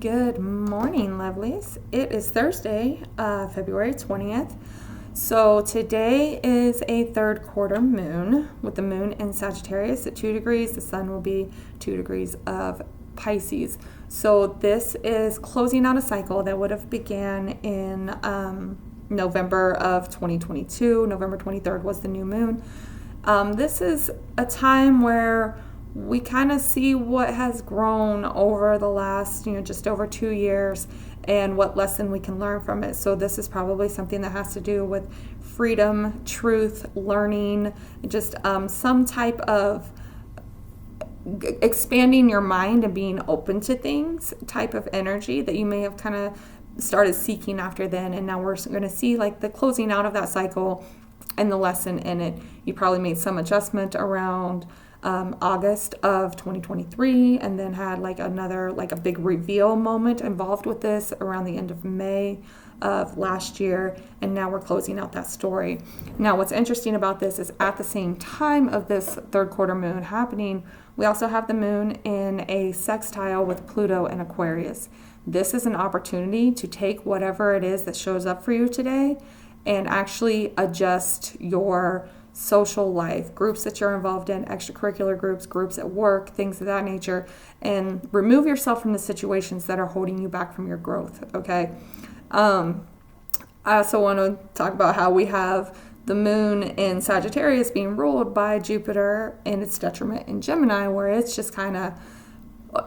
Good morning, lovelies. It is Thursday, February 20th. So today is a third quarter moon with the moon in Sagittarius at 2 degrees. The sun will be 2 degrees of Pisces. So this is closing out a cycle that would have began in November of 2022. November 23rd was the new moon. This is a time where we kind of see what has grown over the last, just over 2 years and what lesson we can learn from it. So this is probably something that has to do with freedom, truth, learning, just some type of expanding your mind and being open to things type of energy that you may have kind of started seeking after then. And now we're going to see like the closing out of that cycle and the lesson in it. You probably made some adjustment around August of 2023 and then had a big reveal moment involved with this around the end of May of last year, and now we're closing out that story. Now what's interesting about this is at the same time of this third quarter moon happening, we also have the moon in a sextile with Pluto and Aquarius. This is an opportunity to take whatever it is that shows up for you today and actually adjust your social life, groups that you're involved in, extracurricular groups at work, things of that nature, and remove yourself from the situations that are holding you back from your growth, okay? I also want to talk about how we have the moon in Sagittarius being ruled by Jupiter and its detriment in Gemini, where it's just kind of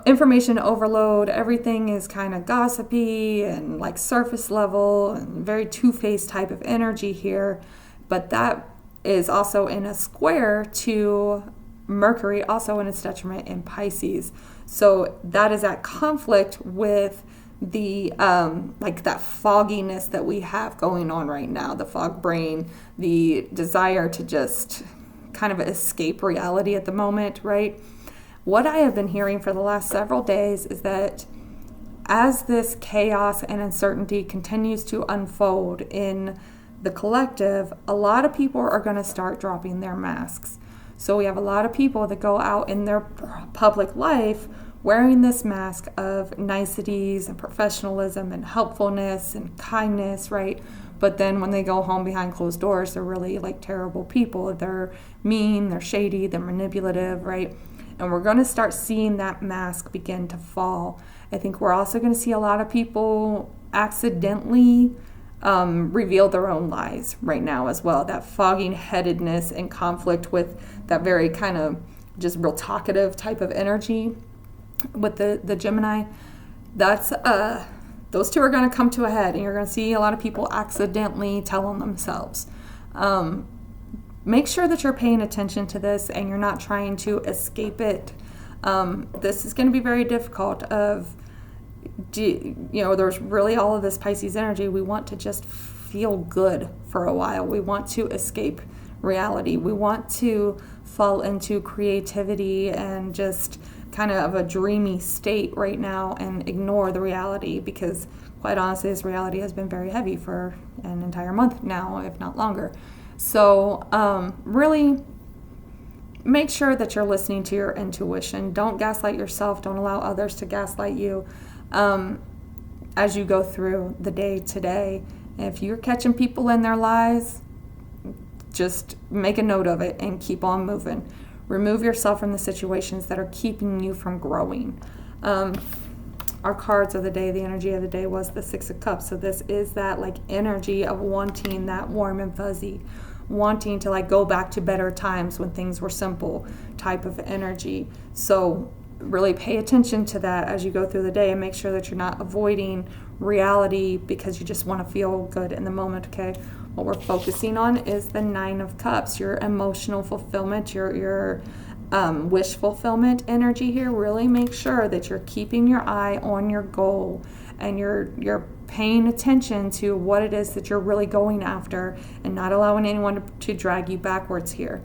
information overload. Everything is kind of gossipy and like surface level and very two-faced type of energy here, but that is also in a square to Mercury, also in its detriment in Pisces. So that is at conflict with the that fogginess that we have going on right now, the fog brain, the desire to just kind of escape reality at the moment, right? What I have been hearing for the last several days is that as this chaos and uncertainty continues to unfold in the collective, a lot of people are going to start dropping their masks. So we have a lot of people that go out in their public life wearing this mask of niceties and professionalism and helpfulness and kindness, right? But then when they go home behind closed doors, they're really like terrible people. They're mean, they're shady, they're manipulative, right? And we're going to start seeing that mask begin to fall. I think we're also going to see a lot of people accidentally reveal their own lies right now as well. That fogging-headedness and conflict with that very kind of just real talkative type of energy with the Gemini. That's those two are going to come to a head, and you're going to see a lot of people accidentally telling themselves. Make sure that you're paying attention to this and you're not trying to escape it. This is going to be very difficult there's really all of this Pisces energy. We want to just feel good for a while. We want to escape reality. We want to fall into creativity and just kind of a dreamy state right now and ignore the reality, because quite honestly, this reality has been very heavy for an entire month now, if not longer. So really make sure that you're listening to your intuition. Don't gaslight yourself. Don't allow others to gaslight you. As you go through the day today, if you're catching people in their lies, just make a note of it and keep on moving. Remove yourself from the situations that are keeping you from growing. Our cards of the day, the energy of the day was the Six of Cups. So this is that like energy of wanting that warm and fuzzy, wanting to like go back to better times when things were simple type of energy. So really pay attention to that as you go through the day and make sure that you're not avoiding reality because you just want to feel good in the moment, okay? What we're focusing on is the Nine of Cups, your emotional fulfillment, your wish fulfillment energy here. Really make sure that you're keeping your eye on your goal and you're paying attention to what it is that you're really going after and not allowing anyone to drag you backwards here.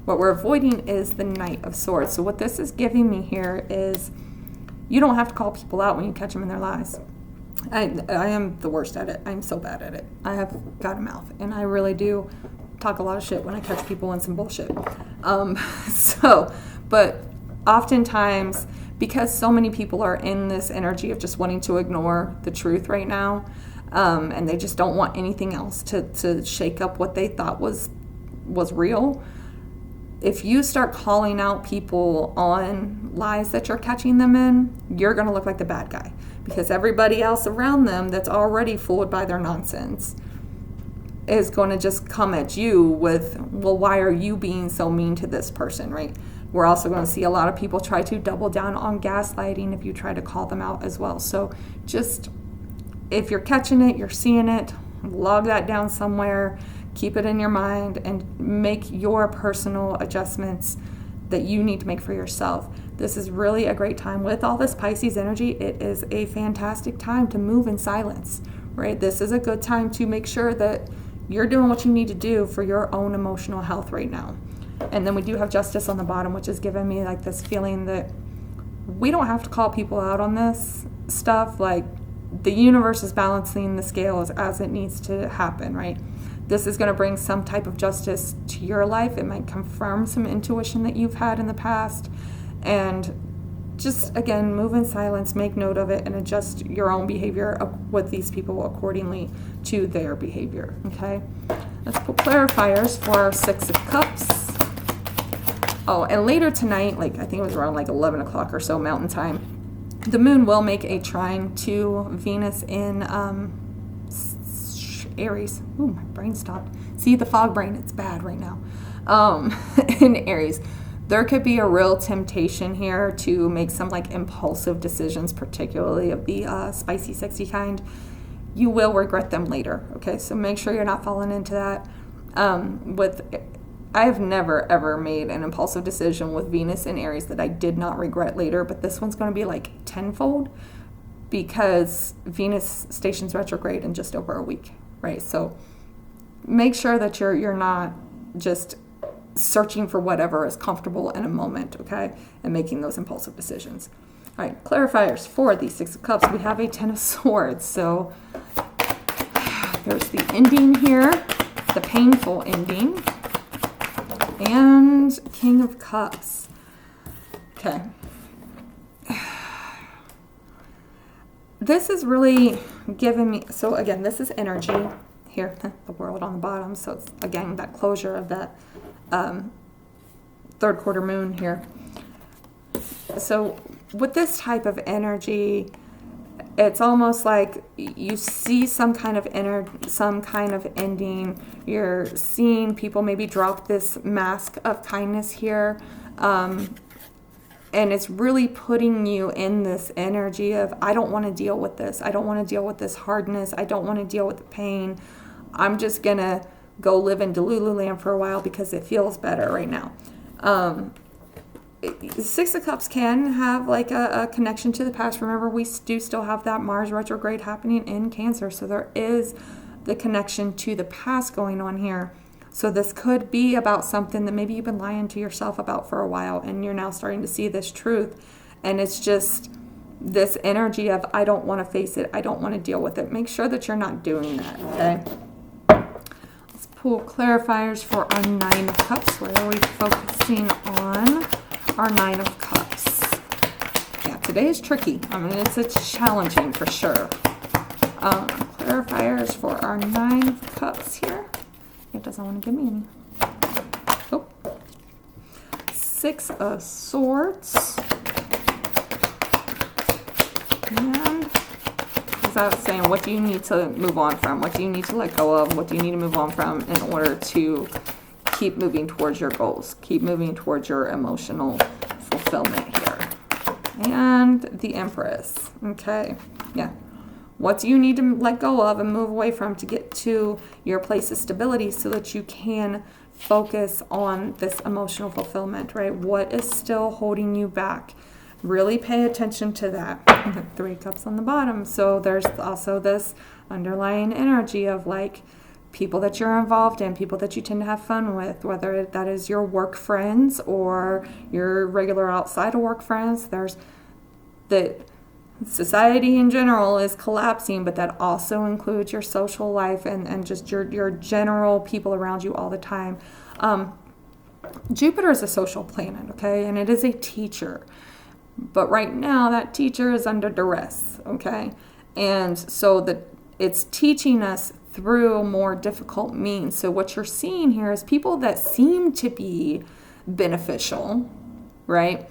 What we're avoiding is the Knight of Swords. So what this is giving me here is you don't have to call people out when you catch them in their lies. I am the worst at it. I'm so bad at it. I have got a mouth, and I really do talk a lot of shit when I catch people in some bullshit. But oftentimes because so many people are in this energy of just wanting to ignore the truth right now. And they just don't want anything else to shake up what they thought was real. If you start calling out people on lies that you're catching them in, you're going to look like the bad guy, because everybody else around them that's already fooled by their nonsense is going to just come at you with, well, why are you being so mean to this person, right? We're also going to see a lot of people try to double down on gaslighting if you try to call them out as well. So just, if you're catching it, you're seeing it, log that down somewhere, keep it in your mind, and make your personal adjustments that you need to make for yourself. This is really a great time. With all this Pisces energy, it is a fantastic time to move in silence, right? This is a good time to make sure that you're doing what you need to do for your own emotional health right now. And then we do have Justice on the bottom, which is giving me like this feeling that we don't have to call people out on this stuff. Like, the universe is balancing the scales as it needs to happen, right? This is going to bring some type of justice to your life. It might confirm some intuition that you've had in the past. And just, again, move in silence, make note of it, and adjust your own behavior with these people accordingly to their behavior, okay? Let's put clarifiers for our Six of Cups. Oh, and later tonight, like I think it was around like 11 o'clock or so Mountain Time, the moon will make a trine to Venus in Aries. Ooh, my brain stopped. See, the fog brain, it's bad right now. In Aries. There could be a real temptation here to make some like impulsive decisions, particularly of the spicy, sexy kind. You will regret them later, okay? So make sure you're not falling into that. I have never, ever made an impulsive decision with Venus in Aries that I did not regret later, but this one's going to be like tenfold because Venus stations retrograde in just over a week, right? So make sure that you're not just searching for whatever is comfortable in a moment, okay, and making those impulsive decisions. All right, clarifiers for the Six of Cups. We have a Ten of Swords. So there's the ending here, the painful ending, and King of Cups. Okay. This is really giving me, so again, this is energy here, the world on the bottom. So it's, again, that closure of that third quarter moon here. So with this type of energy, it's almost like you see some kind of ending. You're seeing people maybe drop this mask of kindness here. And it's really putting you in this energy of, I don't want to deal with this. I don't want to deal with this hardness. I don't want to deal with the pain. I'm just going to go live in Delulu land for a while because it feels better right now. Six of Cups can have like a connection to the past. Remember, we do still have that Mars retrograde happening in Cancer. So there is the connection to the past going on here. So this could be about something that maybe you've been lying to yourself about for a while, and you're now starting to see this truth. And it's just this energy of, I don't want to face it. I don't want to deal with it. Make sure that you're not doing that, okay? Let's pull clarifiers for our Nine of Cups. Where are we focusing on? Our Nine of Cups. Yeah, today is tricky. I mean, it's challenging for sure. Clarifiers for our Nine of Cups here. It doesn't want to give me any. Oh. Six of Swords. And as I was saying, what do you need to move on from? What do you need to let go of? What do you need to move on from in order to keep moving towards your goals? Keep moving towards your emotional fulfillment here. And the Empress. Okay. Yeah. What do you need to let go of and move away from to get to your place of stability so that you can focus on this emotional fulfillment, right? What is still holding you back? Really pay attention to that. Three Cups on the bottom. So there's also this underlying energy of like people that you're involved in, people that you tend to have fun with, whether that is your work friends or your regular outside of work friends. There's the society in general is collapsing, but that also includes your social life and just your general people around you all the time. Jupiter is a social planet, okay? And it is a teacher. But right now, that teacher is under duress, okay? And so it's teaching us through more difficult means. So what you're seeing here is people that seem to be beneficial, right?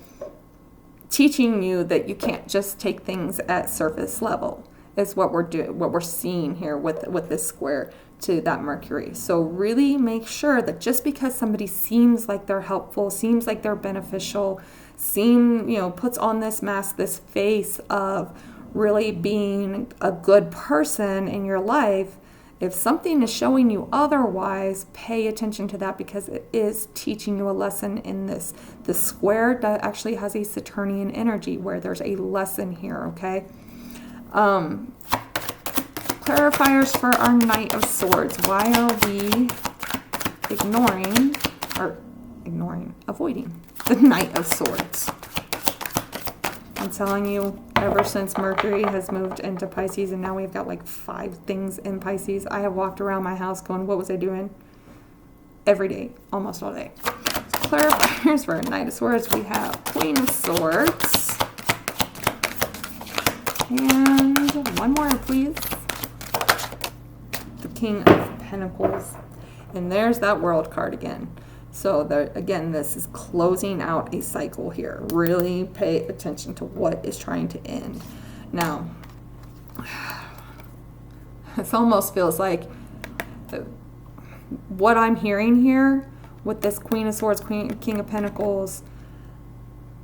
Teaching you that you can't just take things at surface level is what we're seeing here with this square to that Mercury. So really make sure that just because somebody seems like they're helpful, seems like they're beneficial, puts on this mask, this face of really being a good person in your life, if something is showing you otherwise, pay attention to that, because it is teaching you a lesson in this. The square that actually has a Saturnian energy where there's a lesson here, okay? Clarifiers for our Knight of Swords. Why are we avoiding the Knight of Swords? I'm telling you, ever since Mercury has moved into Pisces, and now we've got like 5 things in Pisces, I have walked around my house going, what was I doing? Every day, almost all day. So clarifiers for Knight of Swords, we have Queen of Swords. And one more, please. The King of Pentacles. And there's that World card again. So again, this is closing out a cycle here. Really pay attention to what is trying to end. Now, this almost feels like what I'm hearing here with this Queen of Swords, King of Pentacles.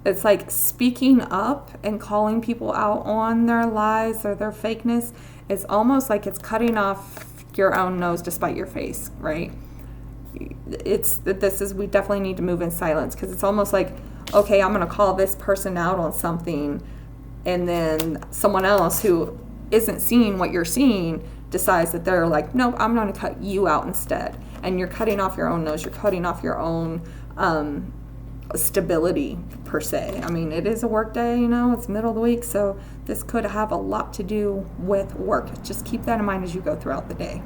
It's like speaking up and calling people out on their lies or their fakeness. It's almost like it's cutting off your own nose to spite your face, right? We definitely need to move in silence, because it's almost like, okay, I'm going to call this person out on something, and then someone else who isn't seeing what you're seeing decides that they're like, nope, I'm going to cut you out instead. And you're cutting off your own nose. You're cutting off your own stability, per se. I mean, it is a work day, it's middle of the week, so this could have a lot to do with work. Just keep that in mind as you go throughout the day.